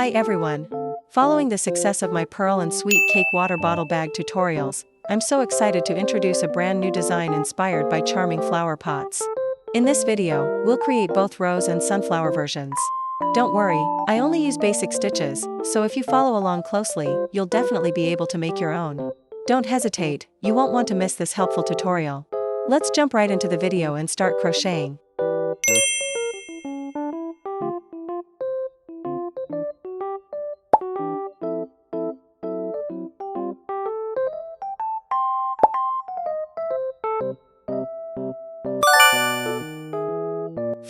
Hi everyone! Following the success of my pearl and sweet cake water bottle bag tutorials, I'm so excited to introduce a brand new design inspired by charming flower pots. In this video, we'll create both rose and sunflower versions. Don't worry, I only use basic stitches, so if you follow along closely, you'll definitely be able to make your own. Don't hesitate, you won't want to miss this helpful tutorial. Let's jump right into the video and start crocheting.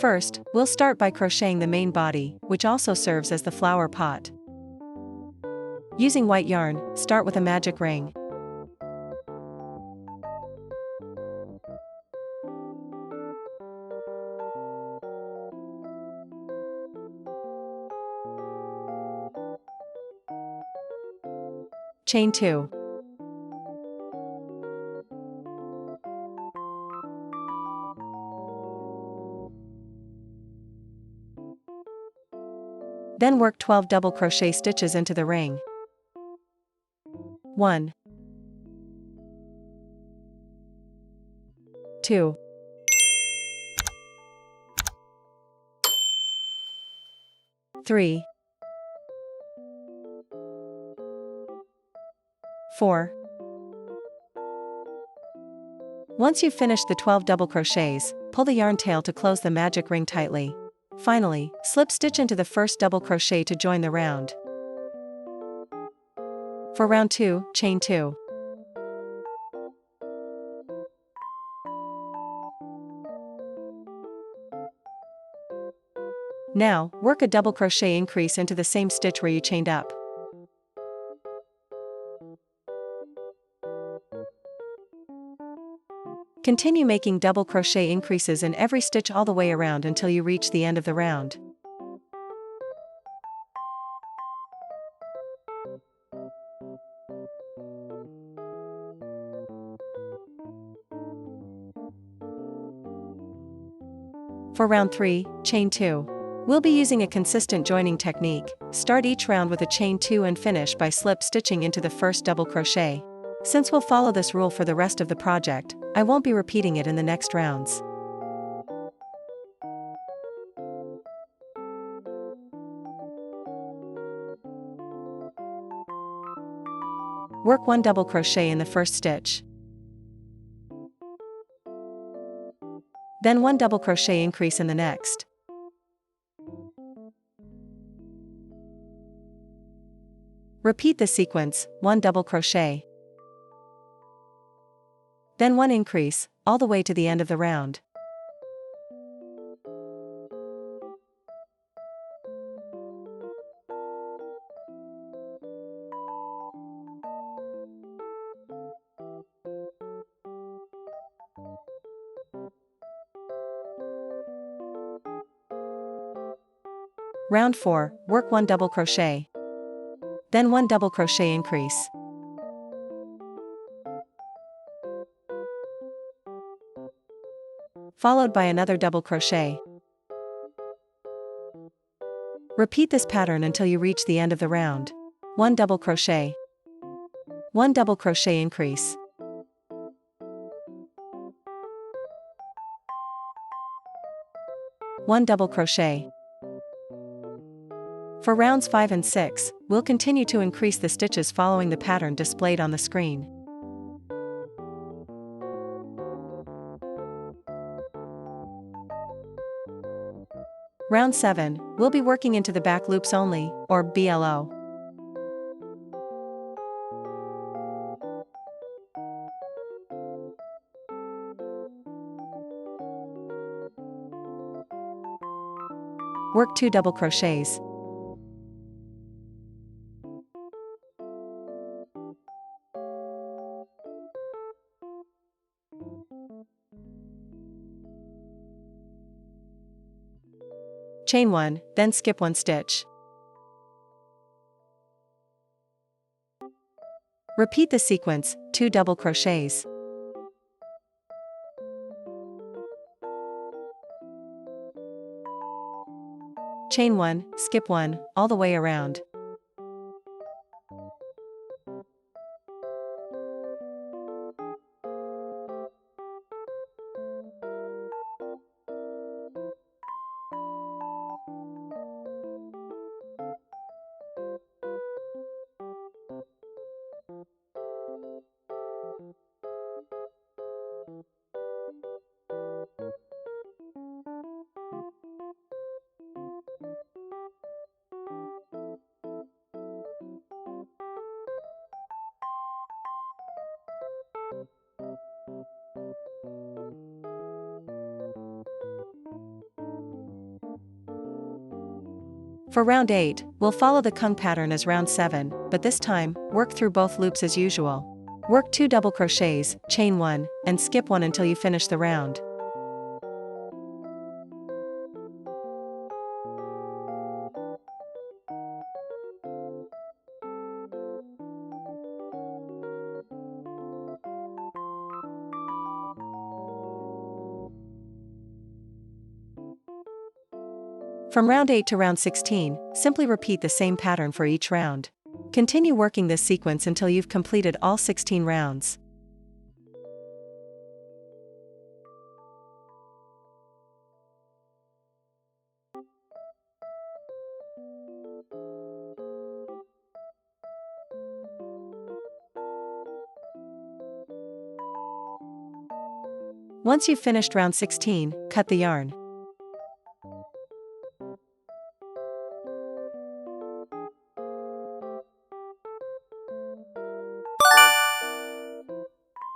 First, we'll start by crocheting the main body, which also serves as the flower pot. Using white yarn, start with a magic ring. Chain 2. Then work 12 double crochet stitches into the ring. 1, 2, 3, 4. Once you've finished the 12 double crochets, pull the yarn tail to close the magic ring tightly. Finally, slip stitch into the first double crochet to join the round. For round 2, chain 2. Now, work a double crochet increase into the same stitch where you chained up. Continue making double crochet increases in every stitch all the way around until you reach the end of the round. For round 3, chain 2. We'll be using a consistent joining technique. Start each round with a chain 2 and finish by slip stitching into the first double crochet. Since we'll follow this rule for the rest of the project, I won't be repeating it in the next rounds. Work 1 double crochet in the first stitch. Then 1 double crochet increase in the next. Repeat this sequence, 1 double crochet. Then 1 increase, all the way to the end of the round. Round 4, work 1 double crochet. Then 1 double crochet increase. Followed by another double crochet. Repeat this pattern until you reach the end of the round. 1 double crochet. 1 double crochet increase. One double crochet. For rounds 5 and 6, we'll continue to increase the stitches following the pattern displayed on the screen. Round 7, we'll be working into the back loops only, or BLO. Work 2 double crochets. Chain 1, then skip 1 stitch. Repeat the sequence, 2 double crochets. Chain 1, skip 1, all the way around. For round 8, we'll follow the kung pattern as round 7, but this time, work through both loops as usual. Work 2 double crochets, chain 1, and skip 1 until you finish the round. From round 8 to round 16, simply repeat the same pattern for each round. Continue working this sequence until you've completed all 16 rounds. Once you've finished round 16, cut the yarn.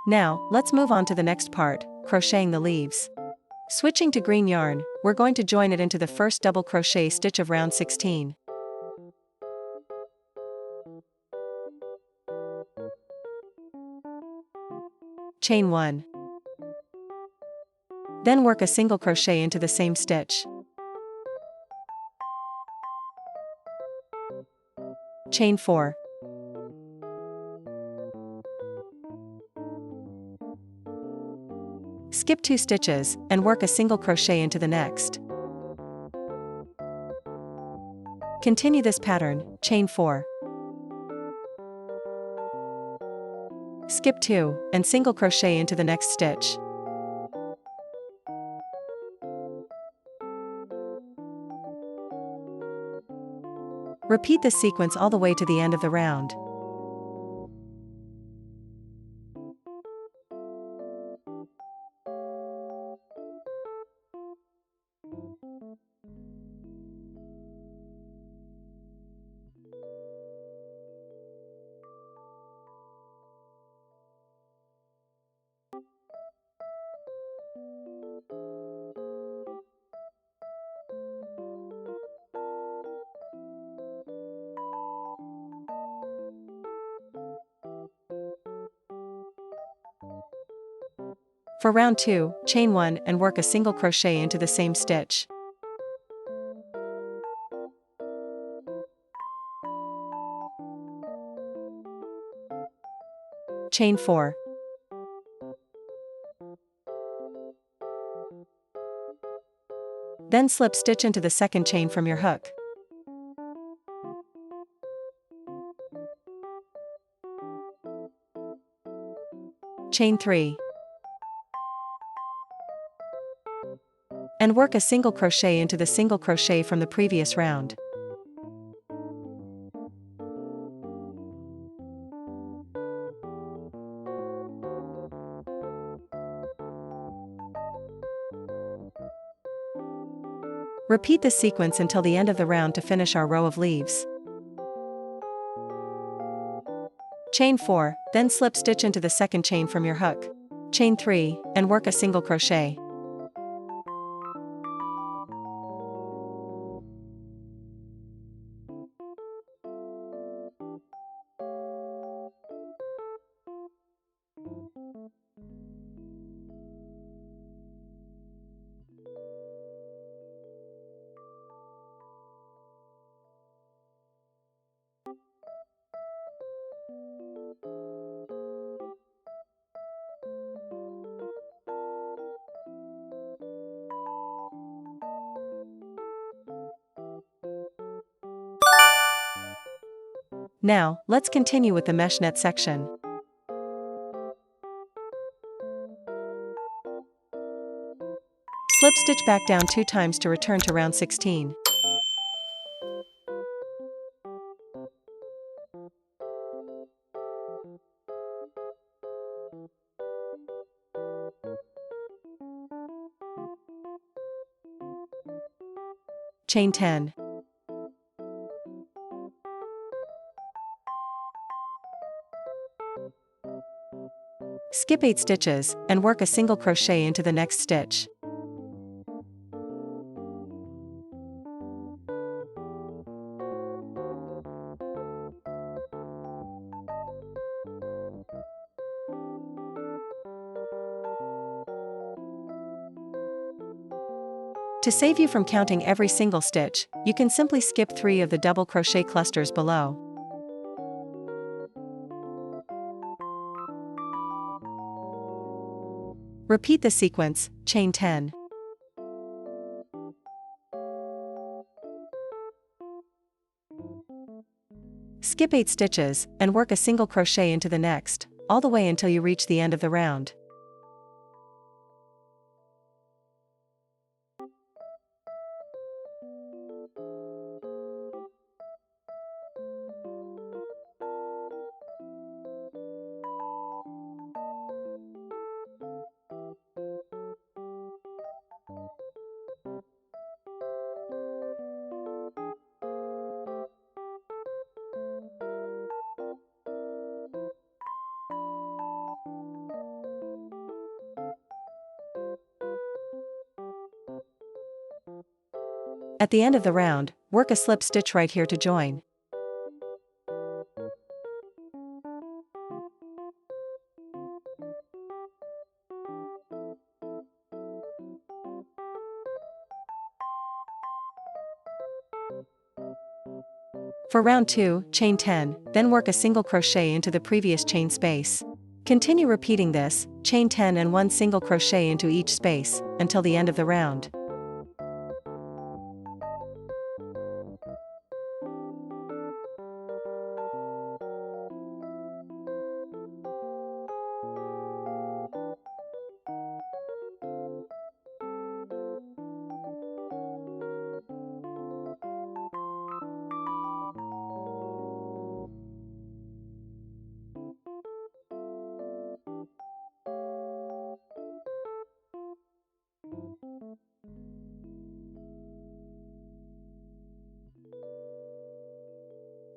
Now, let's move on to the next part, crocheting the leaves. Switching to green yarn, we're going to join it into the first double crochet stitch of round 16. Chain 1. Then work a single crochet into the same stitch. Chain 4. Skip 2 stitches, and work a single crochet into the next. Continue this pattern, chain 4. Skip 2, and single crochet into the next stitch. Repeat this sequence all the way to the end of the round. For round 2, chain 1 and work a single crochet into the same stitch. Chain 4. Then slip stitch into the second chain from your hook. Chain 3. And work a single crochet into the single crochet from the previous round. Repeat this sequence until the end of the round to finish our row of leaves. Chain 4, then slip stitch into the second chain from your hook. Chain 3, and work a single crochet. Now, let's continue with the mesh net section. Slip stitch back down 2 times to return to round 16. Chain 10. Skip 8 stitches, and work a single crochet into the next stitch. To save you from counting every single stitch, you can simply skip 3 of the double crochet clusters below. Repeat the sequence, chain 10. Skip 8 stitches, and work a single crochet into the next, all the way until you reach the end of the round. At the end of the round, work a slip stitch right here to join. For round 2, chain 10, then work a single crochet into the previous chain space. Continue repeating this, chain 10 and 1 single crochet into each space, until the end of the round.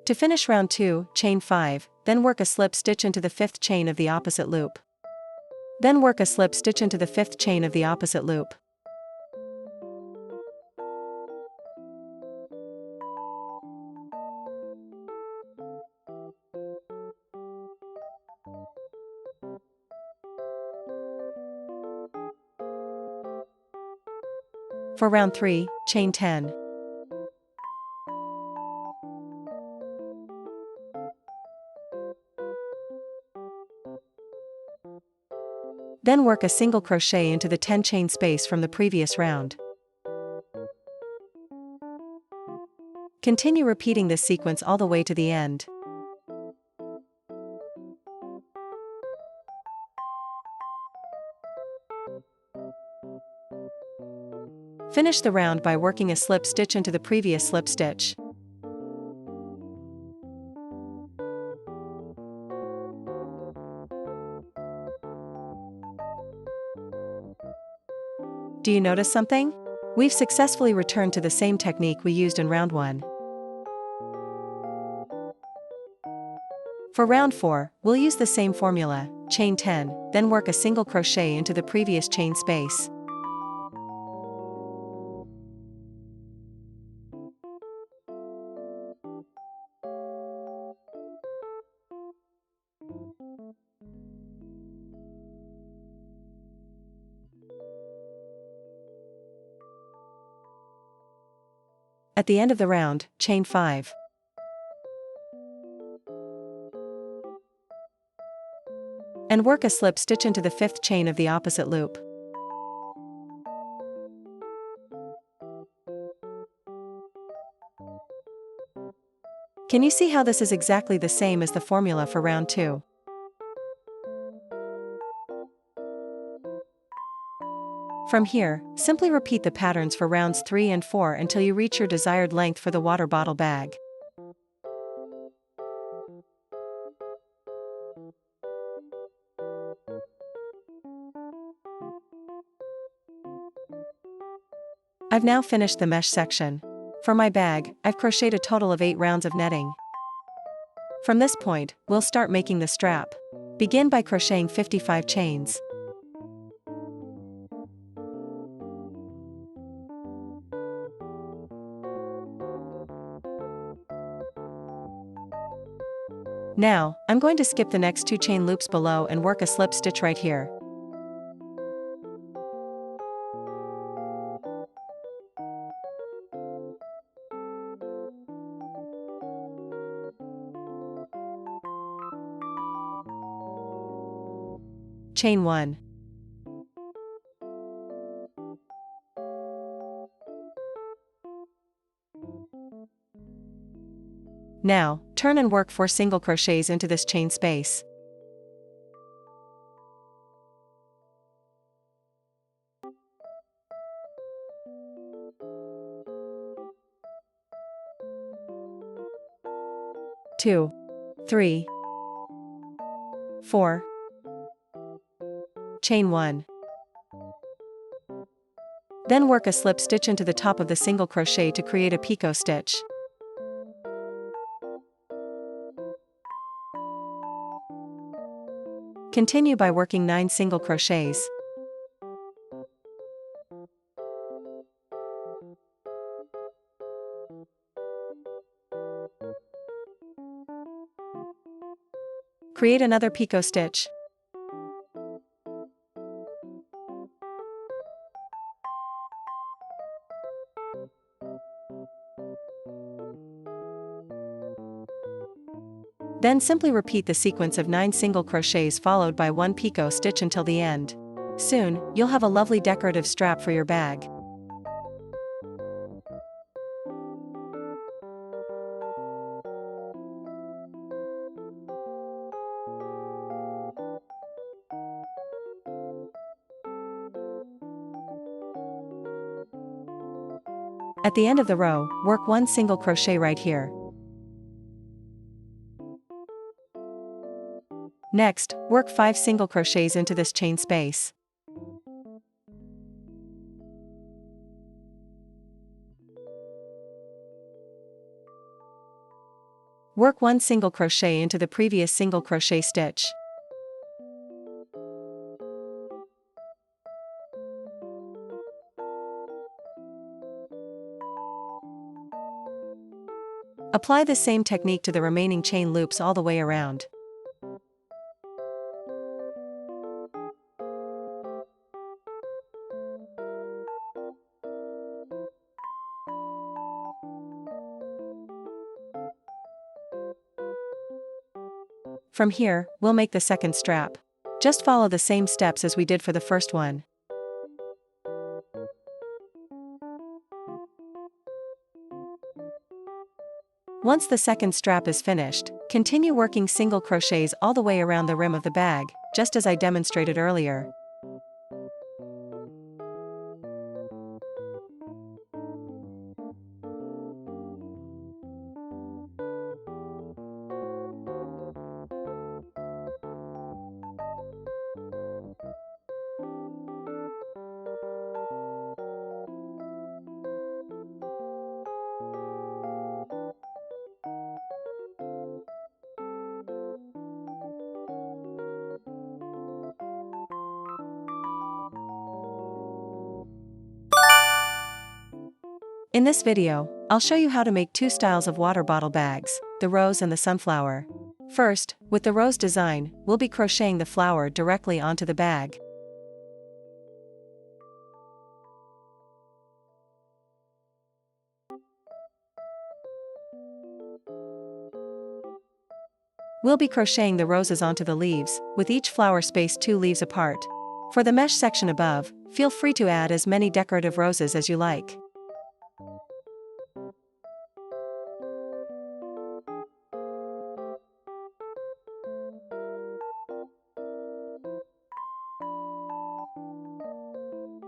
To finish round 2, chain 5, then work a slip stitch into the 5th chain of the opposite loop. Then work a slip stitch into the 5th chain of the opposite loop. For round 3, chain 10. Then work a single crochet into the 10 chain space from the previous round. Continue repeating this sequence all the way to the end. Finish the round by working a slip stitch into the previous slip stitch. Do you notice something? We've successfully returned to the same technique we used in round 1. For round 4, we'll use the same formula, chain 10, then work a single crochet into the previous chain space. At the end of the round, chain 5. And work a slip stitch into the 5th chain of the opposite loop. Can you see how this is exactly the same as the formula for round 2? From here, simply repeat the patterns for rounds 3 and 4 until you reach your desired length for the water bottle bag. I've now finished the mesh section. For my bag, I've crocheted a total of 8 rounds of netting. From this point, we'll start making the strap. Begin by crocheting 55 chains. Now, I'm going to skip the next 2 chain loops below and work a slip stitch right here. Chain 1. Now, turn and work 4 single crochets into this chain space. Two, 3, 4. Chain 1. Then work a slip stitch into the top of the single crochet to create a picot stitch. Continue by working 9 single crochets. Create another picot stitch. Then simply repeat the sequence of 9 single crochets followed by 1 picot stitch until the end. Soon, you'll have a lovely decorative strap for your bag. At the end of the row, work 1 single crochet right here. Next, work 5 single crochets into this chain space. Work 1 single crochet into the previous single crochet stitch. Apply the same technique to the remaining chain loops all the way around. From here, we'll make the second strap. Just follow the same steps as we did for the first one. Once the second strap is finished, continue working single crochets all the way around the rim of the bag, just as I demonstrated earlier. In this video, I'll show you how to make 2 styles of water bottle bags, the rose and the sunflower. First, with the rose design, we'll be crocheting the flower directly onto the bag. We'll be crocheting the roses onto the leaves, with each flower spaced 2 leaves apart. For the mesh section above, feel free to add as many decorative roses as you like.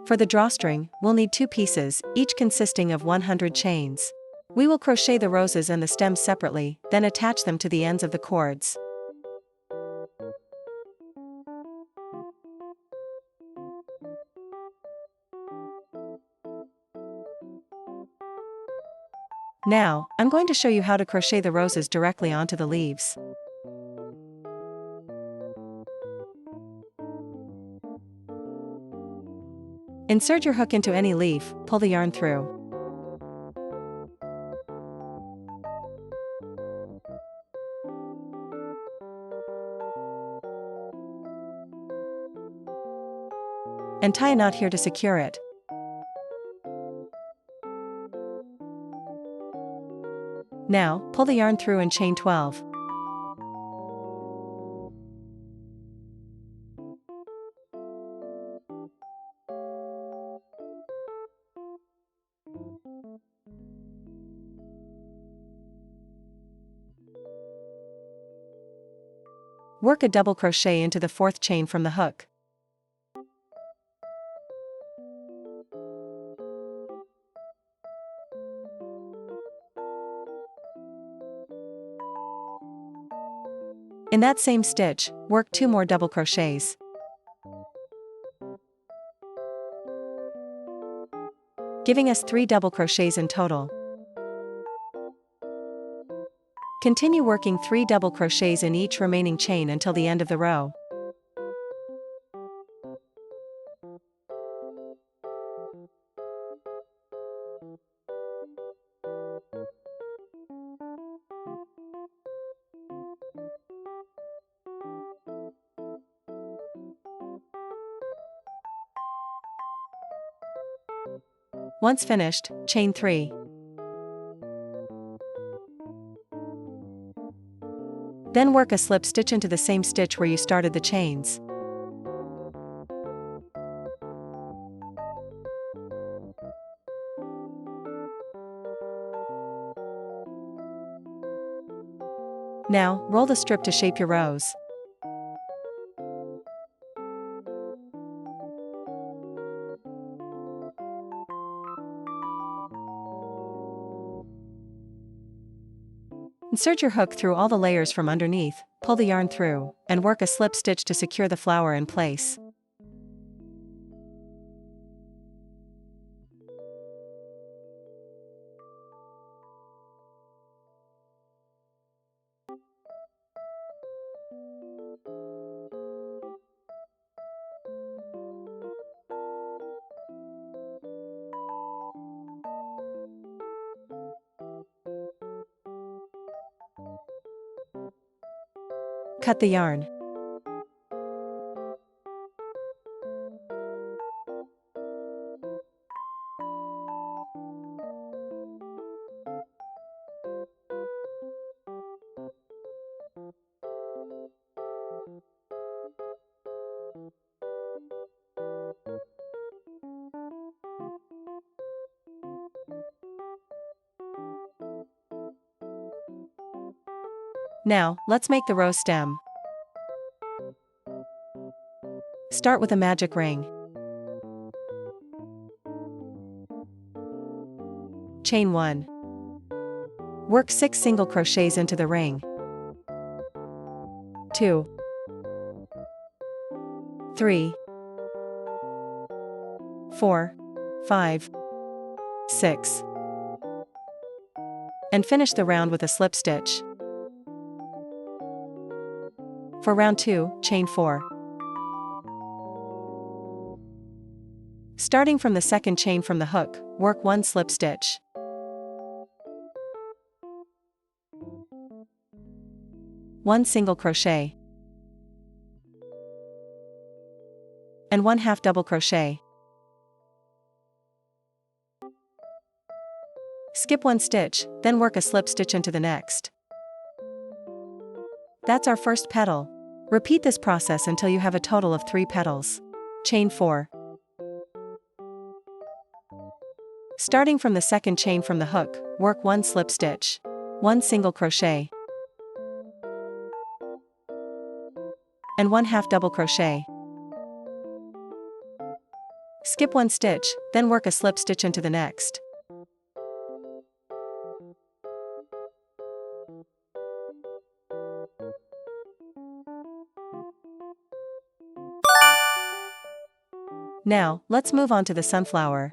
For the drawstring, we'll need 2 pieces, each consisting of 100 chains. We will crochet the roses and the stems separately, then attach them to the ends of the cords. Now, I'm going to show you how to crochet the roses directly onto the leaves. Insert your hook into any leaf, pull the yarn through. And tie a knot here to secure it. Now, pull the yarn through and chain 12. Work a double crochet into the 4th chain from the hook. In that same stitch, work 2 more double crochets. Giving us 3 double crochets in total. Continue working 3 double crochets in each remaining chain until the end of the row. Once finished, chain 3. Then work a slip stitch into the same stitch where you started the chains. Now, roll the strip to shape your rows. Insert your hook through all the layers from underneath, pull the yarn through, and work a slip stitch to secure the flower in place. Cut the yarn. Now, let's make the rose stem. Start with a magic ring. Chain 1. Work 6 single crochets into the ring. 2, 3, 4, 5, 6. And finish the round with a slip stitch. For round 2, chain 4. Starting from the 2nd chain from the hook, work 1 slip stitch. One single crochet. And 1 half double crochet. Skip 1 stitch, then work a slip stitch into the next. That's our first petal. Repeat this process until you have a total of 3 petals. Chain 4. Starting from the 2nd chain from the hook, work 1 slip stitch. 1 single crochet. And 1 half double crochet. Skip 1 stitch, then work a slip stitch into the next. Now, let's move on to the sunflower.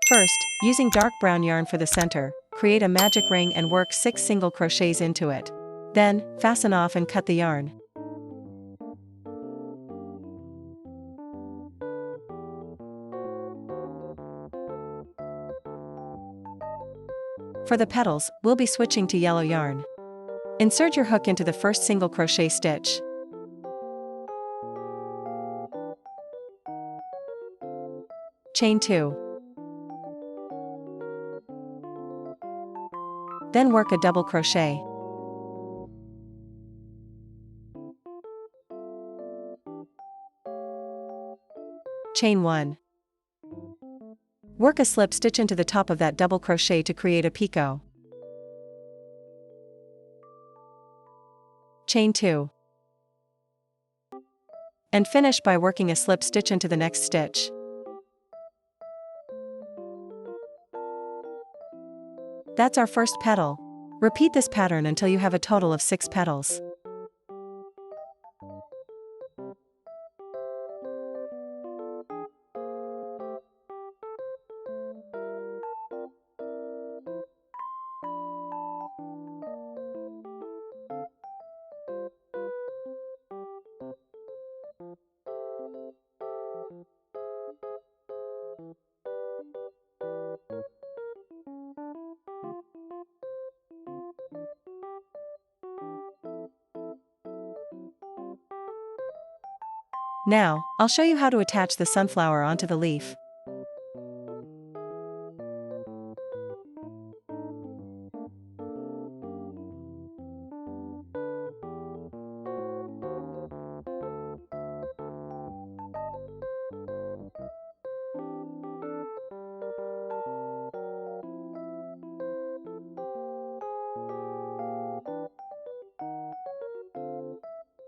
First, using dark brown yarn for the center, create a magic ring and work 6 single crochets into it. Then, fasten off and cut the yarn. For the petals, we'll be switching to yellow yarn. Insert your hook into the first single crochet stitch. Chain 2. Then work a double crochet. Chain 1. Work a slip stitch into the top of that double crochet to create a picot. Chain 2. And finish by working a slip stitch into the next stitch. That's our first petal. Repeat this pattern until you have a total of 6 petals. Now, I'll show you how to attach the sunflower onto the leaf.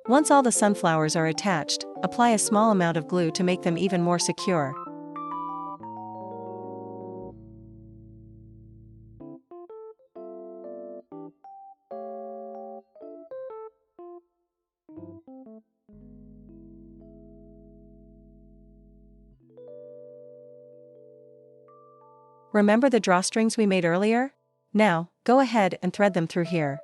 Once all the sunflowers are attached, apply a small amount of glue to make them even more secure. Remember the drawstrings we made earlier? Now, go ahead and thread them through here.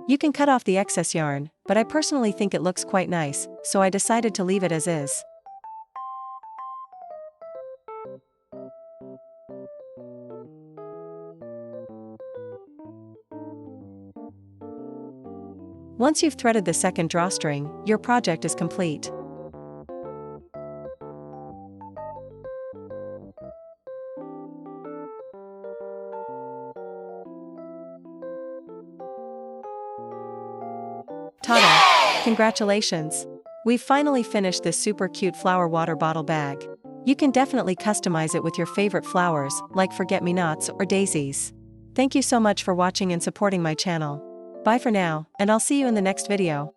You can cut off the excess yarn, but I personally think it looks quite nice, so I decided to leave it as is. Once you've threaded the second drawstring, your project is complete. Ta-da! Congratulations! We've finally finished this super cute flower water bottle bag. You can definitely customize it with your favorite flowers, like forget-me-nots or daisies. Thank you so much for watching and supporting my channel. Bye for now, and I'll see you in the next video.